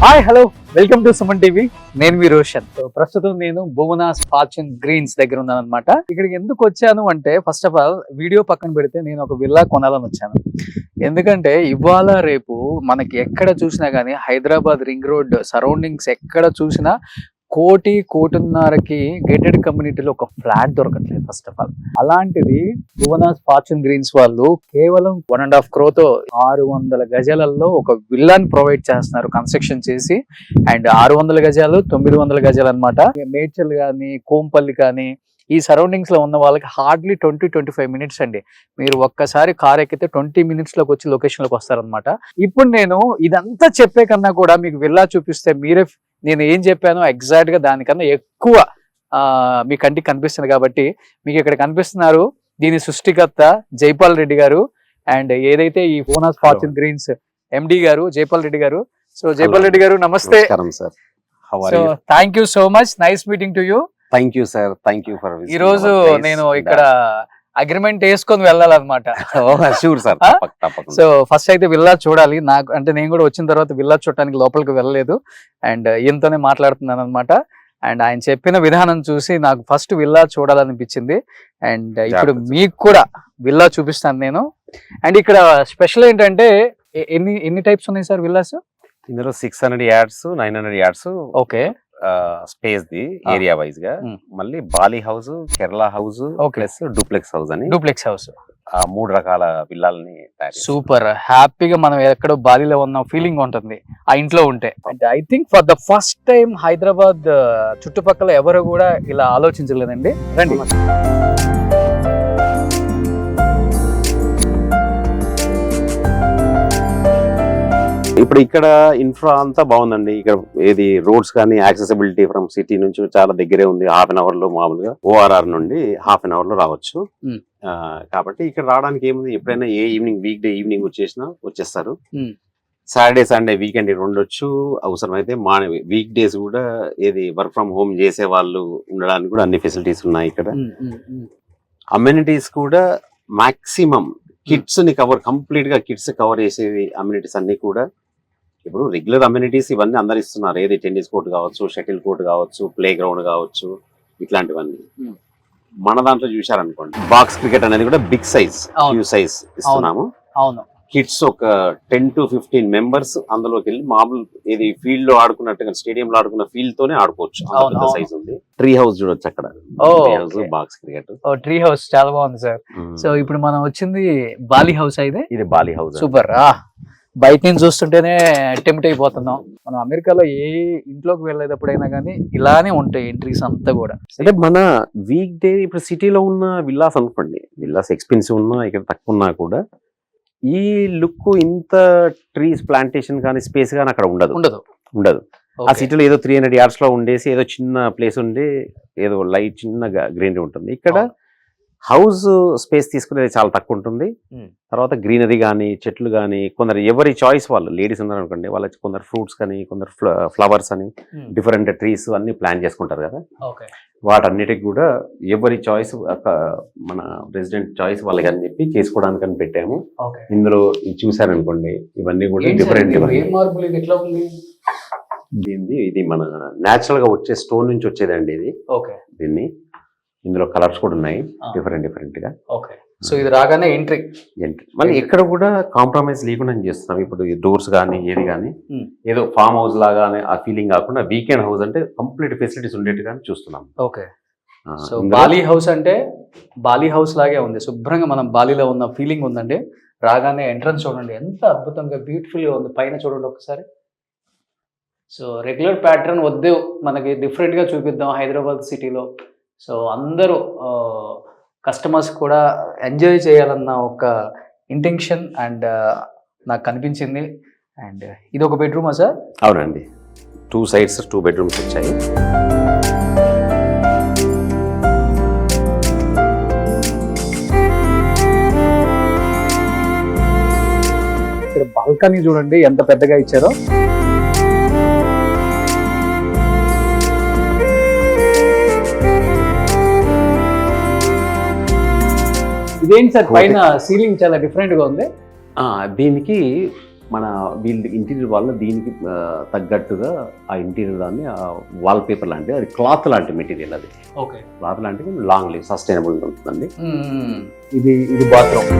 Hi hello welcome to Suman TV. నేను మీ రోషన్. ప్రస్తుతం నేను భువనాస్ ఫార్చ్యూన్ గ్రీన్స్ దగ్గర ఉన్నాను అనమాట. ఇక్కడికి ఎందుకు వచ్చాను అంటే, ఫస్ట్ ఆఫ్ ఆల్ వీడియో పక్కన పెడితే నేను ఒక విల్లా కొనాలని వచ్చాను. ఎందుకంటే ఇవాళ రేపు మనకి ఎక్కడ చూసినా కానీ హైదరాబాద్ రింగ్ రోడ్ సరౌండింగ్స్ ఎక్కడ చూసినా కోటిన్నరకి గేటెడ్ కమ్యూనిటీలో ఒక ఫ్లాట్ దొరకట్లేదు ఫస్ట్ ఆఫ్ ఆల్. అలాంటిది భువనాస్ ఫార్చ్యూన్ గ్రీన్స్ వాళ్ళు కేవలం 1.5 crore 600 గజాలలో ఒక విల్లాని ప్రొవైడ్ చేస్తున్నారు కన్స్ట్రక్షన్ చేసి. అండ్ 600 గజాలు 900 గజాలు అనమాట. మేడ్చల్ కానీ కోంపల్లి కానీ ఈ సరౌండింగ్స్ లో ఉన్న వాళ్ళకి హార్డ్లీ 20-25 minutes అండి. మీరు ఒక్కసారి కార్ ఎక్కితే 20 minutes లోకి వచ్చి లొకేషన్ లోకి వస్తారనమాట. ఇప్పుడు నేను ఇదంతా చెప్పే కన్నా కూడా మీకు విల్లా చూపిస్తే మీరే నేను ఏం చెప్పానో ఎగ్జాక్ట్ గా దానికన్నా ఎక్కువ మీ కంటికి కనిపిస్తుంది. కాబట్టి మీకు ఇక్కడ కనిపిస్తున్నారు దీని సృష్టికర్త జైపాల్ రెడ్డి గారు అండ్ ఏదైతే ఈ భువనాస్ ఫార్చ్యూన్ గ్రీన్స్ ఎండి గారు జైపాల్ రెడ్డి గారు. సో జైపాల్ రెడ్డి గారు నమస్తే. So thank you so much, nice meeting to you. Thank you sir, thank you for ఈ రోజు నేను ఇక్కడ అగ్రిమెంట్ వేసుకొని వెళ్ళాలన్నమాట. Sure sir. సో ఫస్ట్ అయితే విల్లా చూడాలి. నాకు అంటే నేను కూడా వచ్చిన తర్వాత విల్లా చూడటానికి లోపలికి వెళ్ళలేదు అండ్ ఈయనతోనే మాట్లాడుతున్నాను అనమాట. అండ్ ఆయన చెప్పిన విధానం చూసి నాకు ఫస్ట్ విల్లా చూడాలనిపించింది. అండ్ ఇప్పుడు మీకు కూడా విల్లా చూపిస్తాను నేను. అండ్ ఇక్కడ స్పెషల్ ఏంటంటే ఎన్ని టైప్స్ ఉన్నాయి సార్ విల్లాస్? ఇందులో 600 yards 900 yards okay space the area wise గా. మళ్ళీ Bali house, Kerala house plus duplex house అని డూప్లెక్స్ హౌస్ 3 రకాల విల్లాలని. సూపర్ హ్యాపీగా మనం ఎక్కడో బాలీలో ఉన్న ఫీలింగ్ ఉంటుంది ఆ ఇంట్లో ఉంటే. అంటే I think for the first time Hyderabad చుట్టుపక్కల ఎవరు కూడా ఇలా ఆలోచించలేదండి. రండి. ఇప్పుడు ఇక్కడ ఇన్ఫ్రా అంతా బాగుందండి. ఇక్కడ ఏది రోడ్స్ కానీ యాక్సెసిబిలిటీ ఫ్రమ్ సిటీ నుంచి చాలా దగ్గరే ఉంది. 1/2 hour లో మామూలుగా ORR నుండి 1/2 hour లో రావచ్చు. కాబట్టి ఇక్కడ రావడానికి ఏముంది, ఎప్పుడైనా ఏ ఈవినింగ్ వీక్ డే ఈవినింగ్ వచ్చేస్తారు. సాటర్డే సండే వీకెండ్ ఉండొచ్చు. అవసరమైతే వీక్ డేస్ కూడా ఏది వర్క్ ఫ్రమ్ హోమ్ చేసే వాళ్ళు ఉండడానికి కూడా అన్ని ఫెసిలిటీస్ ఉన్నాయి ఇక్కడ. అమ్యూనిటీస్ కూడా మాక్సిమం కిడ్స్ ని కంప్లీట్ గా కిడ్స్ కవర్ చేసేది అమ్యూనిటీస్ అన్ని కూడా. ఇప్పుడు రెగ్యులర్ అమ్యూనిటీస్ ఇవన్నీ అందరు ఇస్తున్నారు. ఏది టెన్నిస్ కోర్ట్ కావచ్చు, షటిల్ కోర్ట్ కావచ్చు, ప్లే గ్రౌండ్ కావచ్చు, ఇట్లాంటివన్నీ. మన దాంట్లో చూసారనుకోండి బాక్స్ క్రికెట్ అనేది కూడా బిగ్ సైజ్ ఇస్తున్నాము. కిడ్స్ ఒక 10 to 15 members అందులోకి వెళ్ళి మామూలు ఏది ఫీల్డ్ లో ఆడుకున్నట్టుగా స్టేడియం లో ఆడుకున్న ఫీల్డ్ తోనే ఆడుకోవచ్చు. సైజ్ ఉంది. ట్రీ హౌస్ చూడొచ్చు అక్కడ. బాక్స్ క్రికెట్ ట్రీ హౌస్ చాలా బాగుంది సార్. సో ఇప్పుడు మనం వచ్చింది బాలి హౌస్ అయితే. ఇది బాలి హౌస్. సూపర్. బయట నుంచి చూస్తుంటేనే టెంప్ట్ అయిపోతున్నాం. మనం అమెరికాలో ఏ ఇంట్లోకి వెళ్ళేటప్పుడైనా కానీ ఇలానే ఉంటాయి ఎంట్రీస్ అంతా కూడా. అంటే మన వీక్ డే ఇప్పుడు సిటీలో ఉన్న విల్లాస్ అనుకోండి, విల్లాస్ ఎక్స్పెన్సివ్ ఉన్నా ఇక్కడ తక్కువ ఉన్నా కూడా ఈ లుక్ ఇంత ట్రీస్ ప్లాంటేషన్ కానీ స్పేస్ కానీ అక్కడ ఉండదు. ఆ సిటీలో ఏదో 300 yards లో ఉండేసి ఏదో చిన్న ప్లేస్ ఉండి ఏదో లైట్ చిన్న గ్రీనరీ ఉంటుంది. ఇక్కడ హౌస్ స్పేస్ తీసుకునేది చాలా తక్కువ ఉంటుంది. తర్వాత గ్రీనరీ కానీ చెట్లు కానీ కొందరు ఎవరి చాయిస్ వాళ్ళు, లేడీస్ ఉన్నారు అనుకోండి, వాళ్ళకి కొందరు ఫ్రూట్స్ కానీ కొందరు ఫ్లవర్స్ అని డిఫరెంట్ ట్రీస్ అన్ని ప్లాన్ చేసుకుంటారు కదా. వాటన్నిటికి కూడా ఎవరి చాయిస్ మన రెసిడెంట్ చాయిస్ వాళ్ళకి అని చెప్పి చేసుకోవడానికి అని పెట్టాము. ఇందులో చూసారనుకోండి ఇవన్నీ కూడా డిఫరెంట్. ఇది మన నేచురల్ గా వచ్చే స్టోన్ నుంచి వచ్చేదండి ఇది. దీన్ని ఇందులో కలర్స్ కూడా ఉన్నాయి డిఫరెంట్ గా. సో ఇది రాగానే ఎంట్రీ మళ్ళీ ఎక్కడ కూడా కాంప్రమైజ్ లేకుండా చేస్తున్నాం. ఇప్పుడు డోర్స్ కానీ ఏది కానీ ఏదో ఫామ్ హౌస్ లాగానే ఆ ఫీలింగ్ కాకుండా వీకెండ్ హౌస్ అంటే కంప్లీట్ ఫెసిలిటీస్ ఉండేట్టుగా చూస్తున్నాం. ఓకే. సో బాలి హౌస్ అంటే బాలి హౌస్ లాగే ఉంది. శుభ్రంగా మనం బాలీలో ఉన్న ఫీలింగ్ ఉందండి. రాగానే ఎంట్రన్స్ చూడండి ఎంత అద్భుతంగా బ్యూటిఫుల్ గా ఉంది. పైన చూడండి ఒకసారి. సో రెగ్యులర్ ప్యాటర్న్ వద్దు, మనకి డిఫరెంట్ గా చూపిద్దాం హైదరాబాద్ సిటీలో. సో అందరూ కస్టమర్స్ కూడా ఎంజాయ్ చేయాలన్న ఒక ఇంటెన్షన్ అండ్ నాకు కనిపించింది. అండ్ ఇది ఒక బెడ్రూమా సార్? అవునండి, 2 sides 2 bedrooms వచ్చాయి. ఇక్కడ బాల్కనీ చూడండి ఎంత పెద్దగా ఇచ్చారో. ఇదేంటి సార్ పైన సీలింగ్ చాలా డిఫరెంట్ గా ఉంది. దీనికి మన వీళ్ళు ఇంటీరియర్ వాళ్ళు దీనికి తగ్గట్టుగా ఆ ఇంటీరియర్ దాన్ని వాల్ పేపర్ లాంటి అది క్లాత్ లాంటి మెటీరియల్, అది ఓకే క్లాత్ లాంటిది లాంగ్ లివ్ సస్టైనబుల్ ఉంటుందండి. ఇది బాత్రూమ్.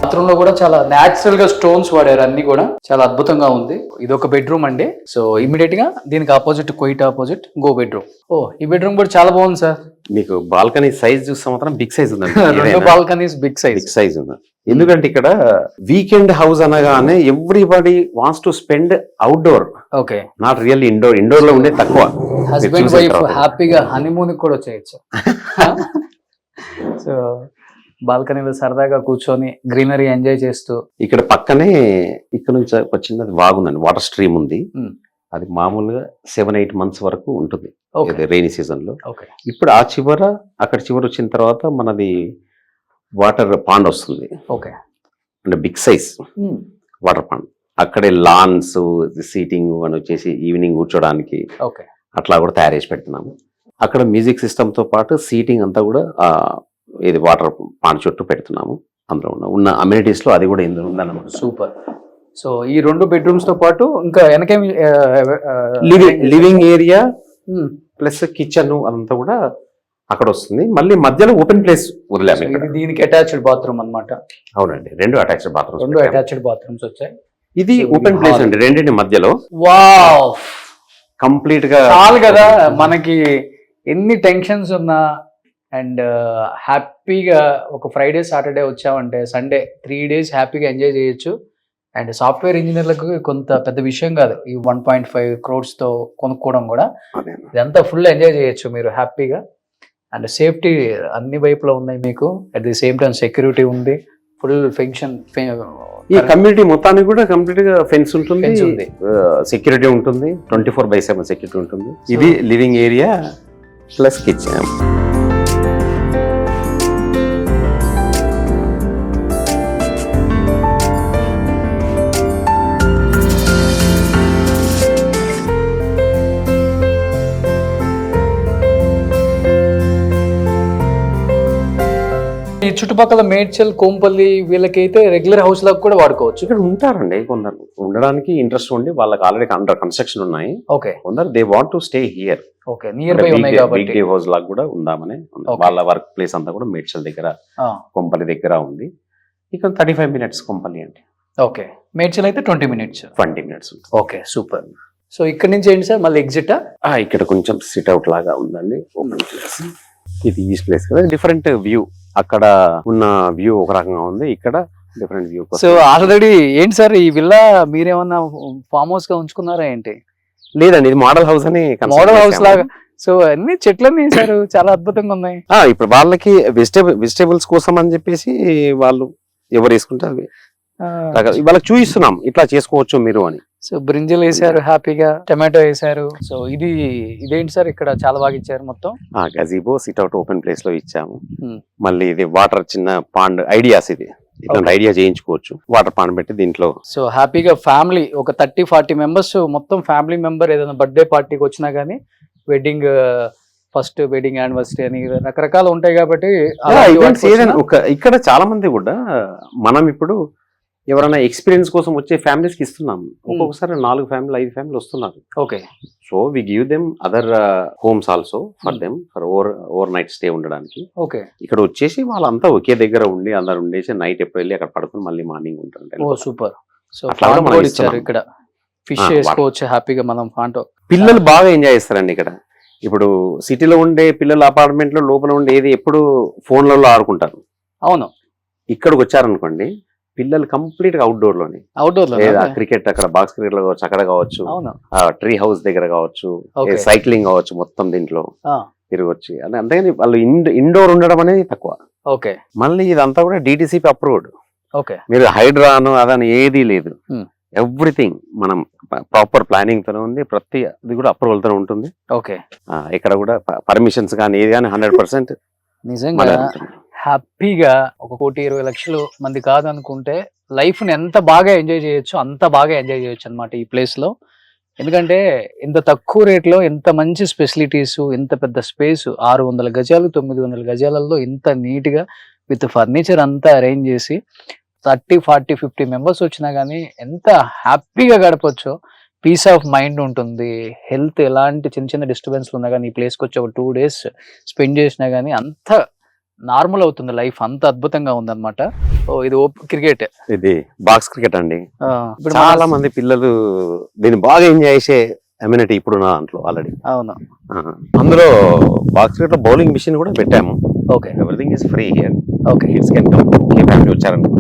బాత్రూమ్ లో కూడా చాలా న్యాచురల్ గా స్టోన్స్ వాడారు, అన్ని కూడా చాలా అద్భుతంగా ఉంది. ఇది ఒక బెడ్రూమ్ అండి. సో ఇమీడియట్ గా దీనికి ఆపోజిట్, క్వైట్ ఆపోజిట్ ఇంకో బెడ్రూమ్. ఓ ఈ బెడ్రూమ్ కూడా చాలా బాగుంది సార్. మీకు బాల్కనీ సైజ్ చూస్తే మాత్రం బిగ్ సైజ్ ఉందండి. రెండు బాల్కనీస్ బిగ్ సైజ్ ఉంది. ఎందుకంటే ఇక్కడ వీకెండ్ హౌస్ అనగానే everybody wants to spend outdoor, okay not really indoor. Indoor లో ఉండే తక్కువ. హస్బెండ్ వైఫ్ హ్యాపీగా హనీమూన్ కూడా చేయొచ్చు. సో బాల్కనీలో సరదాగా కూర్చొని గ్రీనరీ ఎంజాయ్ చేస్తూ. ఇక్కడ పక్కనే ఇక్కడ నుంచి ఒక చిన్నది వాగుందండి, వాటర్ స్ట్రీమ్ ఉంది. అది మామూలుగా 7-8 months వరకు ఉంటుంది రెయినీ సీజన్ లో. ఇప్పుడు ఆ చివర అక్కడ చివర వచ్చిన తర్వాత మనది వాటర్ పాండ్ వస్తుంది, ఓకే అంటే బిగ్ సైజ్ వాటర్ పాండ్. అక్కడే లాన్స్, సీటింగ్ అని వచ్చేసి ఈవినింగ్ కూర్చోడానికి అట్లా కూడా తయారు చేసి పెడుతున్నాము. అక్కడ మ్యూజిక్ సిస్టమ్ తో పాటు సీటింగ్ అంతా కూడా ఇది వాటర్ పాండ్ చుట్టూ పెడుతున్నాము. అందులో ఉన్న అమ్యూనిటీస్ లో అది కూడా ఇందులో ఉందన్నమాట. సూపర్. సో ఈ 2 bedrooms తో పాటు ఇంకా వెనకేమి లివింగ్ ఏరియా ప్లస్ కిచెన్ అదంతా కూడా అక్కడ వస్తుంది. మళ్ళీ మధ్యలో ఓపెన్ ప్లేస్ వదిలేము. ఇది దీనికి అటాచ్డ్ బాత్రూమ్ అన్నమాట. అవునండి, 2 అటాచ్డ్ బాత్రూమ్స్. 2 అటాచ్డ్ బాత్రూమ్స్ వచ్చాయి. ఇది ఓపెన్ ప్లేస్ అండి, రెండింటి మధ్యలో. వావ్, కంప్లీట్ గా చాలు కదా మనకి. ఎన్ని టెన్షన్స్ ఉన్నా అండ్ హ్యాపీగా ఒక ఫ్రైడే సాటర్డే వచ్చామంటే సండే 3 days హ్యాపీగా ఎంజాయ్ చేయొచ్చు. అండ్ సాఫ్ట్వేర్ ఇంజనీర్లకు కొంత పెద్ద విషయం కాదు ఈ 1.5 crores తో కొనుక్కోవడం కూడా. ఇదంతా ఫుల్ ఎంజాయ్ చేయొచ్చు మీరు హ్యాపీగా. అండ్ సేఫ్టీ అన్ని వైపులో ఉన్నాయి మీకు. At the same time security ఉంది, ఫుల్ ఫంక్షన్. ఈ కమ్యూనిటీ మొత్తానికి కూడా కంప్లీట్ గా ఫెన్స్ ఉంటుంది, సెక్యూరిటీ ఉంటుంది, 24/7 సెక్యూరిటీ ఉంటుంది. ఇది లివింగ్ ఏరియా ప్లస్ కిచెన్. ఈ చుట్టుపక్కల మేడ్చల్, కోంపల్లి వీళ్ళకైతే రెగ్యులర్ హౌస్ లాగా కూడా వాడుకోవచ్చు. ఇక్కడ ఉంటారండి కొందరు, ఉండడానికి ఇంట్రెస్ట్ ఉండి వాళ్ళకి ఆల్రెడీ అండర్ కన్స్ట్రక్షన్ ఉన్నాయి. ఓకే, కొందరు they want to stay here. Okay, near by ఉన్నాయి కాబట్టి బిగ్ హౌస్ లాగా కూడా ఉందామని. వాళ్ళ వర్క్ ప్లేస్ అంతా కూడా మేడ్చల్ దగ్గర, కొంపల్లి దగ్గర ఉంది. ఇక్కడ 35 minutes కొంపల్లి అండి. ఓకే, మేడ్చల్ అయితే 20 minutes. 20 minutes. Okay, super. So ఇక్కడ నుంచి ఏంటి సార్ మళ్ళీ ఎగ్జిట్? ఇక్కడ కొంచెం సిట్ అవుట్ లాగా ఉందండి, ఓపెన్ ప్లేస్. ఇది ఈస్ట్ ప్లేస్ కదా, డిఫరెంట్ వ్యూ. అక్కడ ఉన్న వ్యూ ఒక రకంగా ఉంది, ఇక్కడ డిఫరెంట్ వ్యూ. సో ఆల్రెడీ ఏంటి సార్ ఈ విల్లా మీరేమన్నా ఫామ్ హౌస్ గా ఉంచుకున్నారా ఏంటి? లేదండి, ఇది మోడల్ హౌస్ అని. మోడల్ హౌస్ లాగా. సో అన్ని చెట్లన్నీ వేసారు, చాలా అద్భుతంగా ఉన్నాయి. ఇప్పుడు వాళ్ళకి వెజిటేబుల్స్ కోసం అని చెప్పేసి వాళ్ళు ఎవరు వేసుకుంటే అవి వాళ్ళకి చూపిస్తున్నాం, ఇట్లా చేసుకోవచ్చు మీరు అని. సో బ్రింజల్ వేసారు, హ్యాపీగా టమాటో వేసారు. సో ఇదేంటి సార్ ఇక్కడ చాలా బాగా ఇచ్చారు మొత్తం. గజీబో, సిట్ అవుట్, ఓపెన్ ప్లేస్ లో ఇచ్చాము. మళ్ళీ ఇది వాటర్ చిన్న పాండ్ ఐడియాస్, ఇది ఇట్లాంటి ఐడియా చేయించుకోవచ్చు. వాటర్ పాండ్ పెట్టి దీంట్లో. సో హ్యాపీగా ఫ్యామిలీ ఒక 30-40 members మొత్తం ఫ్యామిలీ మెంబర్ ఏదైనా బర్త్డే పార్టీకి వచ్చినా గానీ, వెడ్డింగ్, ఫస్ట్ వెడ్డింగ్ యానివర్సరీ అని రకరకాలు ఉంటాయి కాబట్టి ఇక్కడ చాలా మంది కూడా మనం ఇప్పుడు ఎవరైనా ఎక్స్పీరియన్స్ కోసం వచ్చే ఫ్యామిలీస్ కి ఇస్తున్నాం. ఒక్కొక్కసారి 4 family 5 family వస్తున్నారు. Okay, so we give them other homes also for them for overnight stay ఉండడానికి. ఓకే, ఇక్కడ వచ్చేసి వాళ్ళంతా ఒకే దగ్గర ఉండి అందరు ఉండేసి నైట్ ఎప్పుడు వెళ్ళి అక్కడ పడుకుని మళ్ళీ మార్నింగ్ ఉంటారు. ఓ సూపర్. సో ఇక్కడ ఫిష్ చేసుకోవచ్చు హ్యాపీగా మనం. ఫాంటో పిల్లలు బాగా ఎంజాయ్ చేస్తారండి ఇక్కడ. ఇప్పుడు సిటీలో ఉండే పిల్లలు అపార్ట్మెంట్ లో లోపల ఉండే ఏది ఎప్పుడు ఫోన్లలో ఆడుకుంటారు. అవును, ఇక్కడికి వచ్చారనుకోండి పిల్లలు కంప్లీట్ గా అవుట్డోర్ లోనే. క్రికెట్ అక్కడ బాక్స్ క్రికెట్ లో కావచ్చు, అక్కడ కావచ్చు, ట్రీ హౌస్ దగ్గర కావచ్చు, సైక్లింగ్ కావచ్చు, మొత్తం దీంట్లో తిరగొచ్చు. అంతేగాని వాళ్ళు ఇండోర్ ఉండడం అనేది తక్కువ. ఓకే, మళ్ళీ ఇదంతా కూడా డిటిసిపి అప్రూవ్డ్. ఓకే, మీరు హైడ్రాను అదని ఏది లేదు. ఎవ్రీథింగ్ మనం ప్రాపర్ ప్లానింగ్ తోనే ఉంది, ప్రతి అది కూడా అప్రూవల్ తోనే ఉంటుంది. ఓకే, ఇక్కడ కూడా పర్మిషన్స్ కానీ ఏది కానీ 100% నిజంగా హ్యాపీగా 1,20,00,000 మంది కాదనుకుంటే లైఫ్ ని ఎంత బాగా ఎంజాయ్ చేయొచ్చు అంత బాగా ఎంజాయ్ చేయొచ్చు అనమాట ఈ ప్లేస్ లో. ఎందుకంటే ఇంత తక్కువ రేట్లో ఇంత మంచి ఫెసిలిటీస్, ఇంత పెద్ద స్పేస్, 600 గజాలు 900 గజాలలో ఇంత నీట్ గా విత్ ఫర్నిచర్ అంతా అరేంజ్ చేసి 30, 40, 50 మెంబర్స్ వచ్చినా కానీ ఎంత హ్యాపీగా గడపచ్చో, పీస్ ఆఫ్ మైండ్ ఉంటుంది. హెల్త్ ఎలాంటి చిన్న చిన్న డిస్టర్బెన్స్లు ఉన్నా కానీ ఈ ప్లేస్కి వచ్చి ఒక 2 days స్పెండ్ చేసినా కానీ అంత నార్మల్ అవుతుంది లైఫ్. అంత అద్భుతంగా ఉందన్నమాట. ఇది క్రికెట్, ఇది బాక్స్ క్రికెట్ అండి. ఇప్పుడు చాలా మంది పిల్లలు దీన్ని బాగా ఎంజాయ్ చేసే అమ్యూనిటీ ఇప్పుడు నా దాంట్లో ఆల్రెడీ. అవును, అందులో బాక్స్ క్రికెట్ లో బౌలింగ్ మిషన్ కూడా పెట్టాము. Okay, everything is free here. Okay. Kids can come family వచ్చారనుకో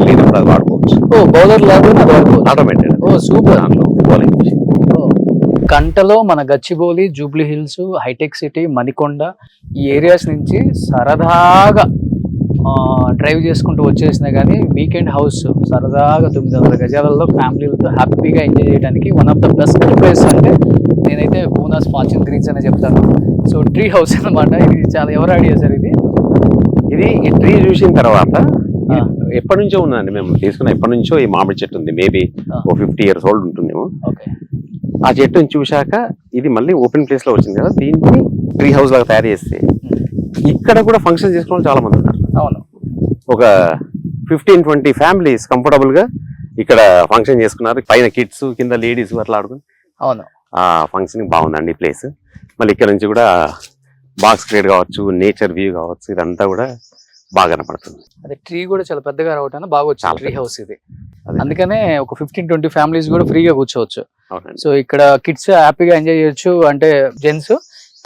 లేనప్పుడు అది వాడుకోవచ్చు. బౌలర్ లాగా ఆటోమేటెడ్. సూపర్. దాంట్లో బౌలింగ్ మిషన్. గంటలో మన గచ్చిబౌలి, జూబ్లీ హిల్స్, హైటెక్ సిటీ, మణికొండ ఈ ఏరియాస్ నుంచి సరదాగా డ్రైవ్ చేసుకుంటూ వచ్చేసినా కానీ వీకెండ్ హౌస్ సరదాగా 900 గజాలలో ఫ్యామిలీలతో హ్యాపీగా ఎంజాయ్ చేయడానికి one of the best place అంటే నేనైతే బోనాస్ ఫార్చ్యూన్ గ్రీన్స్ అనే చెప్తాను. సో ట్రీ హౌస్ అన్నమాట. ఇది చాలా ఎవరు ఐడియా సార్ ఇది? ఇది ఈ ట్రీ చూసిన తర్వాత ఎప్పటి నుంచో ఉందండి, మేము తీసుకున్న ఎప్పటి నుంచో ఈ మామిడి చెట్టు ఉంది. మేబీ ఓ 50 years ఓల్డ్ ఉంటుందేమో. ఓకే. ఆ చెట్టుని చూశాక ఇది మళ్ళీ ఓపెన్ ప్లేస్ లో వచ్చింది కదా, దీన్ని ట్రీ హౌస్ లాగా తయారు చేస్తే ఇక్కడ కూడా ఫంక్షన్ చేసుకునే చాలా మంది ఉన్నారు. అవును, ఒక 15-20 ఫ్యామిలీస్ కంఫర్టబుల్ గా ఇక్కడ ఫంక్షన్ చేసుకున్నారు. పైన కిడ్స్, కింద లేడీస్ అట్లా ఆడుకుని. అవును, ఆ ఫంక్షన్ బాగుందండి ప్లేస్. మళ్ళీ ఇక్కడ నుంచి కూడా బాక్స్ క్రికెట్ కావచ్చు, నేచర్ వ్యూ కావచ్చు, ఇదంతా కూడా బాగా కనపడుతుంది. అదే ట్రీ కూడా చాలా పెద్దగా రావటాన బాగా వచ్చింది ట్రీ హౌస్ ఇది. అదే. అందుకనే ఒక 15-20 ఫ్యామిలీస్ కూడా ఫ్రీగా కూర్చోవచ్చు. అవునండి. సో ఇక్కడ కిడ్స్ హ్యాపీగా ఎంజాయ్ చేయొచ్చు, అంటే జెంట్స్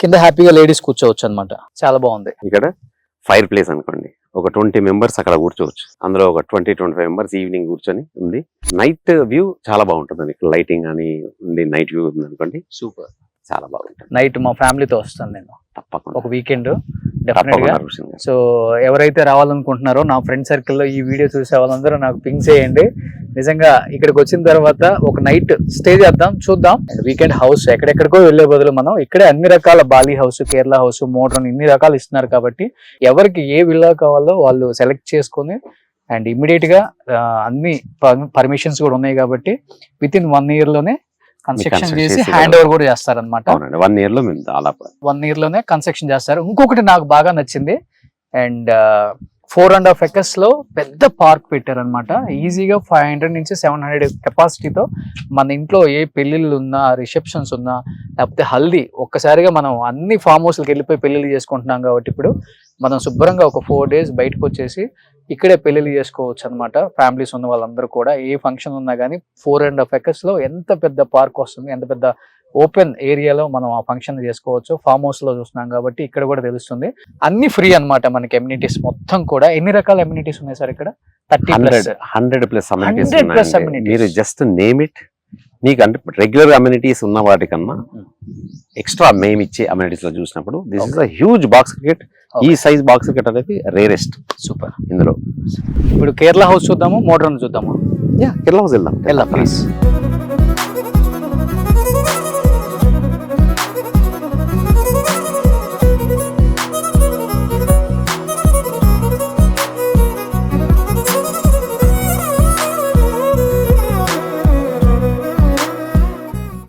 కింద హ్యాపీగా లేడీస్ కూర్చోవచ్చు అన్నమాట. చాలా బాగుంది. ఇక్కడ ఫైర్ ప్లేస్ అనుకోండి, ఒక 20 మెంబర్స్ అక్కడ కూర్చోవచ్చు. అందులో ఒక 20-25 మెంబర్స్ ఈవినింగ్ కూర్చొని ఉంది. నైట్ వ్యూ చాలా బాగుంటుంది. ఇక్కడ లైటింగ్ అని ఉంది, నైట్ వ్యూ ఉంది అనుకోండి, సూపర్, చాలా బాగుంటుంది. నైట్ మా ఫ్యామిలీతో వస్తాను నేను తప్పకుండా ఒక వీకెండ్ డెఫినెట్ గా. తప్పకుండా. సో ఎవరైతే రావాలనుకుంటున్నారో నా ఫ్రెండ్ సర్కిల్లో ఈ వీడియో చూసే వాళ్ళందరూ నాకు పింక్ చేయండి. నిజంగా ఇక్కడికి వచ్చిన తర్వాత ఒక నైట్ స్టే చేద్దాం, చూద్దాం. వీకెండ్ హౌస్ ఎక్కడెక్కడికో వెళ్లే బదులు మనం ఇక్కడే అన్ని రకాల Bali house, Kerala house, modern ఇన్ని రకాలు ఇస్తున్నారు కాబట్టి ఎవరికి ఏ విల్లా కావాలో వాళ్ళు సెలెక్ట్ చేసుకొని అండ్ ఇమ్మీడియట్ గా అన్ని పర్మిషన్స్ కూడా ఉన్నాయి కాబట్టి విత్ ఇన్ 1 year లోనే కన్స్ట్రక్షన్ చేసి హ్యాండ్ ఓవర్ కూడా చేస్తారనమాట. 1 year లో మేము దాదాపు 1 year లోనే కన్స్ట్రక్షన్ చేస్తారు. ఇంకొకటి నాకు బాగా నచ్చింది, అండ్ 4.5 acres లో పెద్ద పార్క్ పెట్టారనమాట. ఈజీగా 500 నుంచి 700 కెపాసిటీతో మన ఇంట్లో ఏ పెళ్లిళ్ళు ఉన్నా, రిసెప్షన్స్ ఉన్నా, లేకపోతే హల్దీ, ఒక్కసారిగా మనం అన్ని ఫామ్ హౌస్కి వెళ్ళిపోయి పెళ్లిళ్ళు చేసుకుంటున్నాం కాబట్టి ఇప్పుడు మనం శుభ్రంగా ఒక 4 days బయటకు వచ్చేసి ఇక్కడే పెళ్లిళ్ళు చేసుకోవచ్చు అనమాట. ఫ్యామిలీస్ ఉన్న వాళ్ళందరూ కూడా ఏ ఫంక్షన్ ఉన్నా కానీ 4.5 acres లో ఎంత పెద్ద పార్క్ వస్తుంది, ఎంత పెద్ద ఓపెన్ ఏరియాలో మనం ఆ ఫంక్షన్ చేసుకోవచ్చు. ఫామ్ హౌస్ లో చూస్తున్నాం కాబట్టి ఇక్కడ కూడా తెలుస్తుంది. అన్ని ఫ్రీ అన్నమాట మనకి. అమ్యూనిటీస్ మొత్తం కూడా ఎన్ని రకాల అమ్యూనిటీస్ ఉన్నాయి సార్ ఇక్కడ? 100+ అమ్యూనిటీస్ 100+ amenities. మీరు జస్ట్ నేమ్ ఇట్. మీకు అంటే రెగ్యులర్ అమ్యూనిటీస్ ఉన్న వాటికన్నా ఎక్స్ట్రా మేము ఇచ్చే అమ్యూనిటీస్ లో చూసినప్పుడు this is a huge box cricket. ఈ సైజ్ బాక్స్ క్రికెట్ అనేది రేరెస్ట్. సూపర్. ఇందులో ఇప్పుడు కేరళ హౌస్ చూద్దాము, మోడ్రన్ చూద్దాము. కేరళ హౌస్ వెళ్దాం ప్లీజ్.